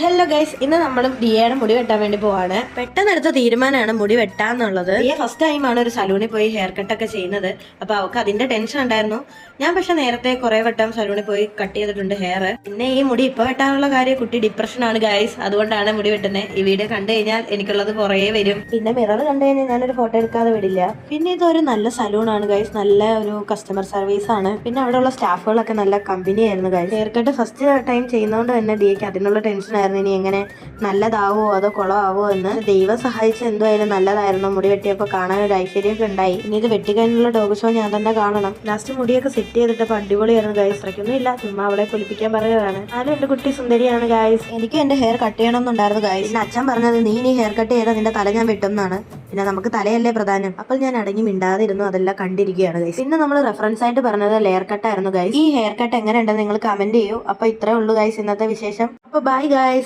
Hello guys, ഇന്ന് നമ്മൾ ദിയയുടെ മുടി വെട്ടാൻ വേണ്ടി പോവാണ്. പെട്ടെന്നെടുത്ത തീരുമാനമാണ് മുടി വെട്ടാന്നുള്ളത്. ദിയ ഫസ്റ്റ് ടൈമാണ് ഒരു സലൂണിൽ പോയി ഹെയർ കട്ടൊക്കെ ചെയ്യുന്നത്. അപ്പൊ അവൾക്ക് അതിന്റെ ടെൻഷൻ ഉണ്ടായിരുന്നു. ഞാൻ പക്ഷെ നേരത്തെ കുറെ വട്ടം സലൂണിൽ പോയി കട്ട് ചെയ്തിട്ടുണ്ട് ഹെയർ. പിന്നെ ഈ മുടി ഇപ്പൊ വെട്ടാനുള്ള കാര്യം കുട്ടി ഡിപ്രഷൻ ആണ് ഗൈസ്, അതുകൊണ്ടാണ് മുടി വെട്ടുന്നത്. ഈ വീഡിയോ കണ്ടു കഴിഞ്ഞാൽ എനിക്കുള്ളത് കുറേ വരും. പിന്നെ മിറർ കണ്ടു കഴിഞ്ഞാൽ ഞാനൊരു ഫോട്ടോ എടുക്കാതെ വിടില്ല. പിന്നെ ഇതൊരു നല്ല സലൂണാണ് ഗൈസ്, നല്ല ഒരു കസ്റ്റമർ സർവീസ് ആണ്. പിന്നെ അവിടെയുള്ള സ്റ്റാഫുകളൊക്കെ നല്ല കമ്പനി ആയിരുന്നു guys. Hair cut first time ചെയ്യുന്നതുകൊണ്ട് തന്നെ ദിയക്ക് അതിനുള്ള ടെൻഷൻ ആയിരുന്നു. ഇനി എങ്ങനെ നല്ലതാവോ അതോ കുളമാവോ എന്ന്. ദൈവം സഹായിച്ച് എന്തായാലും നല്ലതായിരുന്നു. മുടി വെട്ടിയപ്പോൾ കാണാൻ ഒരു ഐശ്വര്യമൊക്കെ ഉണ്ടായി. ഇനി ഇത് വെട്ടിക്കഴിഞ്ഞുള്ള ഡോഗ് ഷോ ഞാൻ തന്നെ കാണണം. ലാസ്റ്റ് മുടിയൊക്കെ സെറ്റ് ചെയ്തിട്ടപ്പോൾ അടിപൊളിയായിരുന്നു ഗൈസ്. ഇത്രയ്ക്കൊന്നും ഇല്ല, ചുമ്മാ അവളെ പൊലിപ്പിക്കാൻ പറഞ്ഞതാണ്. ഞാനും എന്റെ കുട്ടി സുന്ദരിയാണ് ഗൈസ്. എനിക്ക് എന്റെ ഹെയർ കട്ട് ചെയ്യണമെന്നുണ്ടായിരുന്നു ഗൈസ്. പിന്നെ അച്ഛൻ പറഞ്ഞത് നീ ഹെയർ കട്ട് ചെയ്താൽ നിന്റെ തല ഞാൻ വെട്ടുന്നതാണ്. പിന്നെ നമുക്ക് തലയല്ലേ പ്രധാനം. അപ്പോൾ ഞാൻ അടങ്ങി മിണ്ടാതിരുന്നു, അതെല്ലാം കണ്ടിരിക്കുകയാണ് ഗൈസ്. പിന്നെ നമ്മൾ റെഫറൻസ് ആയിട്ട് പറഞ്ഞത് ലെയർ കട്ടായിരുന്നു ഗൈസ്. ഈ ഹെയർ കട്ട് എങ്ങനെയുണ്ടെന്ന് നിങ്ങൾ കമന്റ് ചെയ്യൂ. അപ്പൊ ഇത്രേ ഉള്ളൂ ഗൈസ് ഇന്നത്തെ വിശേഷം. അപ്പൊ ബൈ ഗൈസ്.